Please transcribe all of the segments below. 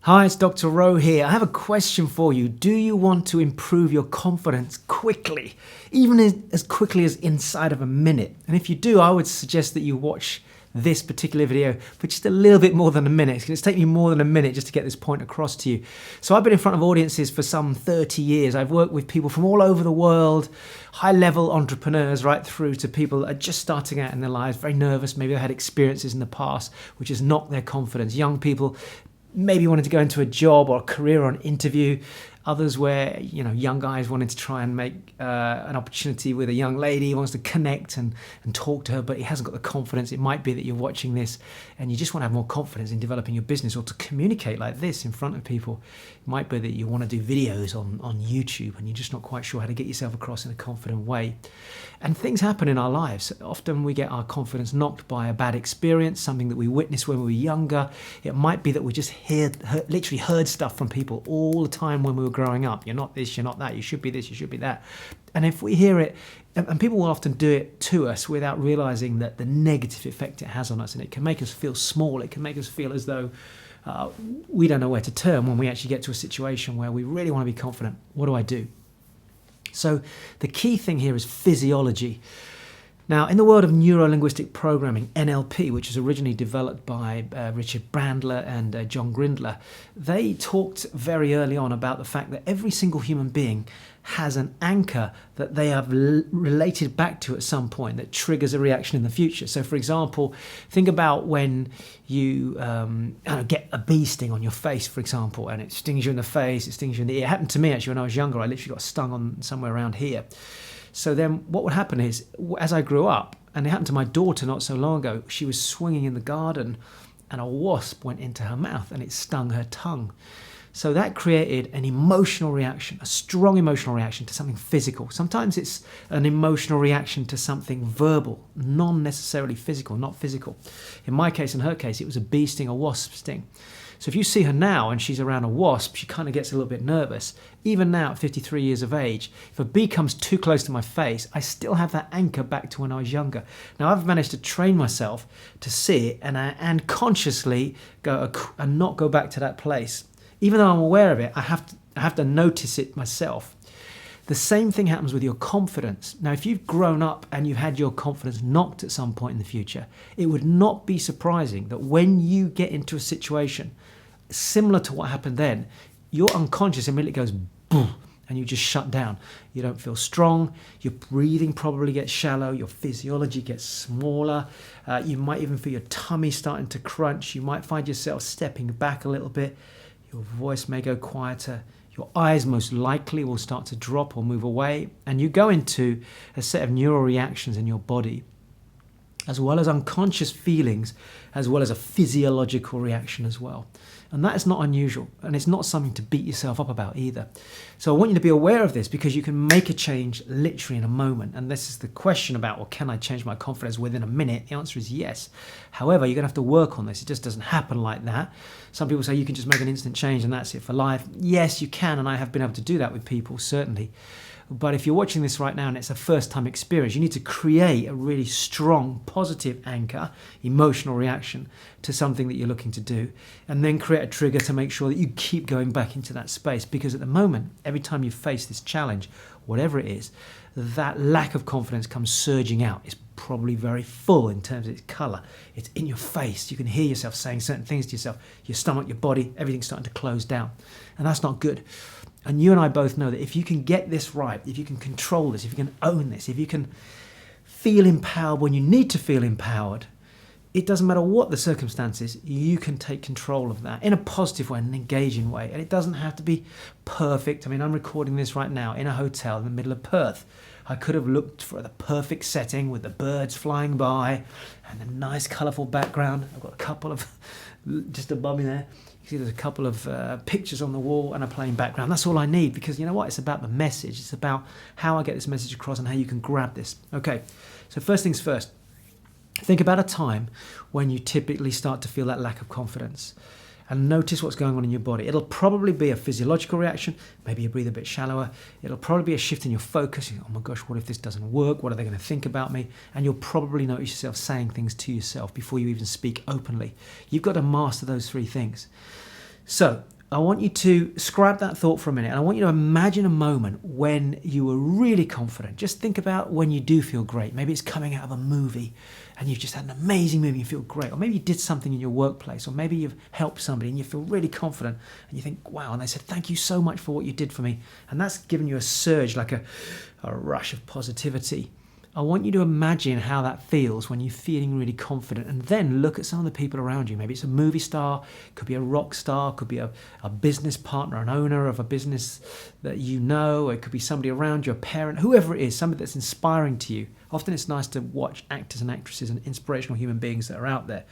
Hi, it's Dr. Rowe here. I have a question for you. Do you want to improve your confidence quickly, even as quickly as inside of a minute? And if you do, I would suggest that you watch this particular video for just a little bit more than a minute. It's going to take me more than a minute just to get this point across to you. So I've been in front of audiences for some 30 years. I've worked with people from all over the world, high-level entrepreneurs right through to people that are just starting out in their lives, very nervous, maybe they had experiences in the past which has knocked their confidence. Young people maybe wanted to go into a job or a career or an interview. Others where, young guys wanted to try and make an opportunity with a young lady, wants to connect and talk to her, but he hasn't got the confidence. It might be that you're watching this and you just want to have more confidence in developing your business or to communicate like this in front of people. It might be that you want to do videos on YouTube and you're just not quite sure how to get yourself across in a confident way. And things happen in our lives. Often we get our confidence knocked by a bad experience, something that we witnessed when we were younger. It might be that we just literally heard stuff from people all the time when we were growing up. You're not this, you're not that, you should be this, you should be that. And if we hear it, and people will often do it to us without realizing that the negative effect it has on us, and it can make us feel small, it can make us feel as though we don't know where to turn when we actually get to a situation where we really want to be confident. What do I do? So the key thing here is physiology. Now, in the world of neuro-linguistic programming, NLP, which was originally developed by Richard Bandler and John Grindler, they talked very early on about the fact that every single human being has an anchor that they have related back to at some point that triggers a reaction in the future. So, for example, think about when you get a bee sting on your face, for example, and it stings you in the face, it stings you in the ear. It happened to me, actually, when I was younger. I literally got stung on somewhere around here. So then what would happen is, as I grew up, and it happened to my daughter not so long ago, she was swinging in the garden and a wasp went into her mouth and it stung her tongue. So that created an emotional reaction, a strong emotional reaction to something physical. Sometimes it's an emotional reaction to something verbal, non-necessarily physical, not physical. In my case, in her case, it was a bee sting, a wasp sting. So if you see her now and she's around a wasp, she kind of gets a little bit nervous. Even now at 53 years of age, if a bee comes too close to my face, I still have that anchor back to when I was younger. Now I've managed to train myself to see it and consciously go and not go back to that place. Even though I'm aware of it, I have to notice it myself. The same thing happens with your confidence. Now, if you've grown up and you've had your confidence knocked at some point in the future, it would not be surprising that when you get into a situation similar to what happened then, your unconscious immediately goes boom, and you just shut down. You don't feel strong, your breathing probably gets shallow, your physiology gets smaller, you might even feel your tummy starting to crunch, you might find yourself stepping back a little bit, your voice may go quieter, your eyes most likely will start to drop or move away, and you go into a set of neural reactions in your body, as well as unconscious feelings, as well as a physiological reaction as well. And that is not unusual, and it's not something to beat yourself up about either. So I want you to be aware of this because you can make a change literally in a moment. And this is the question about, well, can I change my confidence within a minute? The answer is yes. However, you're going to have to work on this. It just doesn't happen like that. Some people say you can just make an instant change and that's it for life. Yes, you can, and I have been able to do that with people, certainly. But if you're watching this right now and it's a first-time experience, you need to create a really strong, positive anchor, emotional reaction to something that you're looking to do, and then create a trigger to make sure that you keep going back into that space. Because at the moment, every time you face this challenge, whatever it is, that lack of confidence comes surging out. It's probably very full in terms of its colour. It's in your face. You can hear yourself saying certain things to yourself. Your stomach, your body, everything's starting to close down. And that's not good. And you and I both know that if you can get this right, if you can control this, if you can own this, if you can feel empowered when you need to feel empowered, it doesn't matter what the circumstances, you can take control of that in a positive way, an engaging way. And it doesn't have to be perfect. I mean, I'm recording this right now in a hotel in the middle of Perth. I could have looked for the perfect setting with the birds flying by and a nice colourful background. I've got a couple of, just above me there, you see there's a couple of pictures on the wall and a plain background. That's all I need, because you know what? It's about the message. It's about how I get this message across and how you can grab this. Okay, so first things first. Think about a time when you typically start to feel that lack of confidence. and notice what's going on in your body. It'll probably be a physiological reaction. Maybe you breathe a bit shallower. It'll probably be a shift in your focus. Oh my gosh, what if this doesn't work? What are they going to think about me? And you'll probably notice yourself saying things to yourself before you even speak openly. You've got to master those three things. So I want you to scrap that thought for a minute, and I want you to imagine a moment when you were really confident. Just think about when you do feel great. Maybe it's coming out of a movie and you've just had an amazing movie and you feel great. Or maybe you did something in your workplace, or maybe you've helped somebody and you feel really confident and you think, wow, and they said, thank you so much for what you did for me. And that's given you a surge, like a rush of positivity. I want you to imagine how that feels when you're feeling really confident, and then look at some of the people around you. Maybe it's a movie star, could be a rock star, could be a business partner, an owner of a business that you know, or it could be somebody around you, a parent, whoever it is, somebody that's inspiring to you. Often it's nice to watch actors and actresses and inspirational human beings that are out there,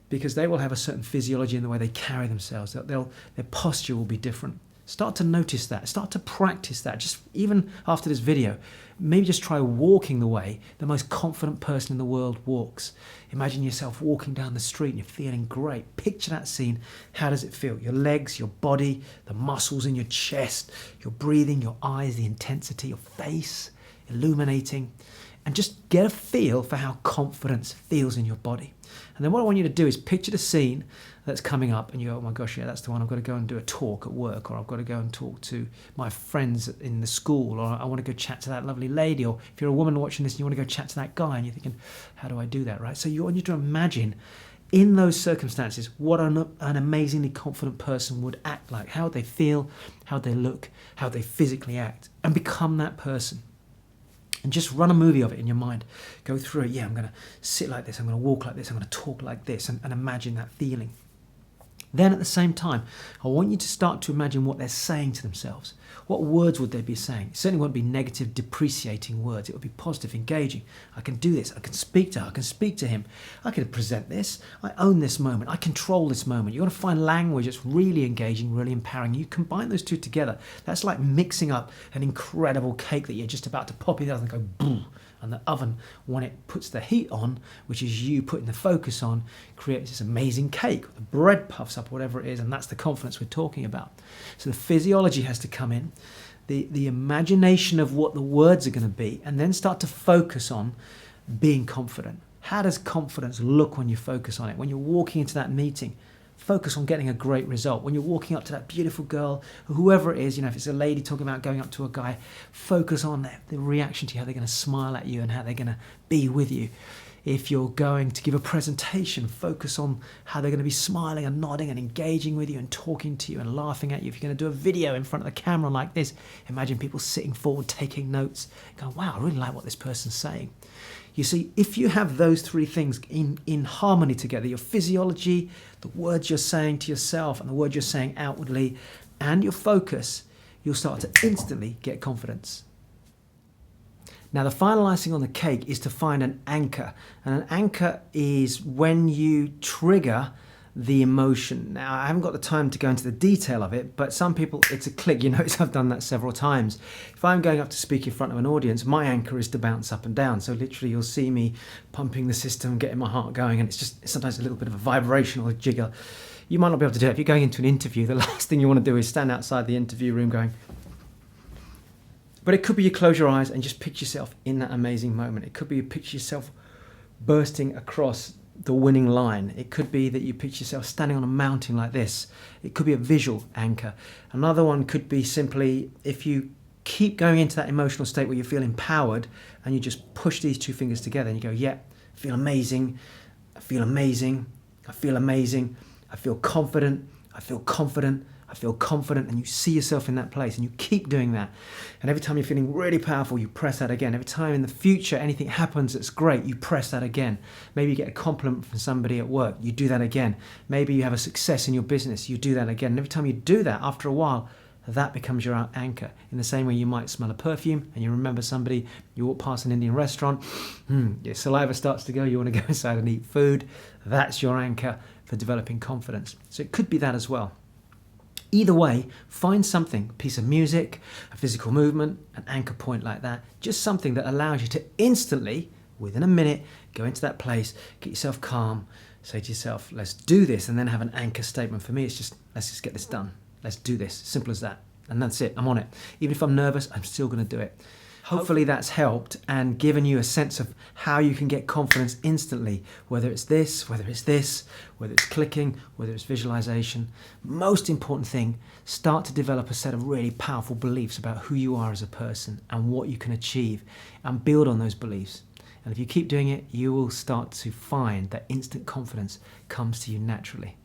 because they will have a certain physiology in the way they carry themselves. Their posture will be different. Start to notice that. Start to practice that. Just even after this video, maybe just try walking the way the most confident person in the world walks. Imagine yourself walking down the street and you're feeling great. Picture that scene. How does it feel? Your legs, your body, the muscles in your chest, your breathing, your eyes, the intensity, your face, illuminating. And just get a feel for how confidence feels in your body. And then what I want you to do is picture the scene that's coming up and you go, oh my gosh, yeah, that's the one. I've got to go and do a talk at work, or I've got to go and talk to my friends in the school, or I want to go chat to that lovely lady, or if you're a woman watching this and you want to go chat to that guy and you're thinking, how do I do that, right? So you want you to imagine in those circumstances what an amazingly confident person would act like, how they feel, how they look, how they physically act, and become that person. And just run a movie of it in your mind. Go through it. Yeah, I'm going to sit like this. I'm going to walk like this. I'm going to talk like this. And imagine that feeling. Then at the same time, I want you to start to imagine what they're saying to themselves. What words would they be saying? It certainly won't be negative, depreciating words. It would be positive, engaging. I can do this. I can speak to her. I can speak to him. I can present this. I own this moment. I control this moment. You've got to find language that's really engaging, really empowering. You combine those two together. That's like mixing up an incredible cake that you're just about to pop in the oven and go boom. And the oven, when it puts the heat on, which is you putting the focus on, creates this amazing cake. The bread puffs up, whatever it is, and that's the confidence we're talking about. So the physiology has to come in, the imagination of what the words are going to be, and then start to focus on being confident. How does confidence look when you focus on it? When you're walking into that meeting, focus on getting a great result. When you're walking up to that beautiful girl, or whoever it is, if it's a lady talking about going up to a guy, focus on the reaction to you, how they're going to smile at you and how they're going to be with you. If you're going to give a presentation, focus on how they're going to be smiling and nodding and engaging with you and talking to you and laughing at you. If you're going to do a video in front of the camera like this, imagine people sitting forward, taking notes, going, wow, I really like what this person's saying. You see, if you have those three things in harmony together, your physiology, the words you're saying to yourself and the words you're saying outwardly, and your focus, you'll start to instantly get confidence. Now, the final icing on the cake is to find an anchor. And an anchor is when you trigger the emotion. Now, I haven't got the time to go into the detail of it, but some people, it's a click. You notice I've done that several times. If I'm going up to speak in front of an audience, my anchor is to bounce up and down. So literally you'll see me pumping the system, getting my heart going, and it's just sometimes a little bit of a vibrational jiggle. You might not be able to do it. If you're going into an interview, the last thing you want to do is stand outside the interview room going. But it could be you close your eyes and just picture yourself in that amazing moment. It could be you picture yourself bursting across the winning line. It could be that you picture yourself standing on a mountain like this. It could be a visual anchor. Another one could be simply if you keep going into that emotional state where you feel empowered and you just push these two fingers together and you go, yeah, I feel amazing, I feel amazing, I feel amazing, I feel confident, I feel confident, I feel confident, and you see yourself in that place and you keep doing that. And every time you're feeling really powerful, you press that again. Every time in the future anything happens that's great, you press that again. Maybe you get a compliment from somebody at work, you do that again. Maybe you have a success in your business, you do that again. And every time you do that, after a while, that becomes your anchor. In the same way you might smell a perfume and you remember somebody, you walk past an Indian restaurant, your saliva starts to go, you want to go inside and eat food. That's your anchor for developing confidence. So it could be that as well. Either way, find something, a piece of music, a physical movement, an anchor point like that, just something that allows you to instantly, within a minute, go into that place, get yourself calm, Say to yourself, let's do this, and then have an anchor statement. For me, it's just, let's just get this done. Let's do this. Simple as that. And that's it. I'm on it. Even if I'm nervous, I'm still going to do it. Hopefully that's helped and given you a sense of how you can get confidence instantly, whether it's this, whether it's clicking, whether it's visualization. Most important thing, start to develop a set of really powerful beliefs about who you are as a person and what you can achieve, and build on those beliefs. And if you keep doing it, you will start to find that instant confidence comes to you naturally.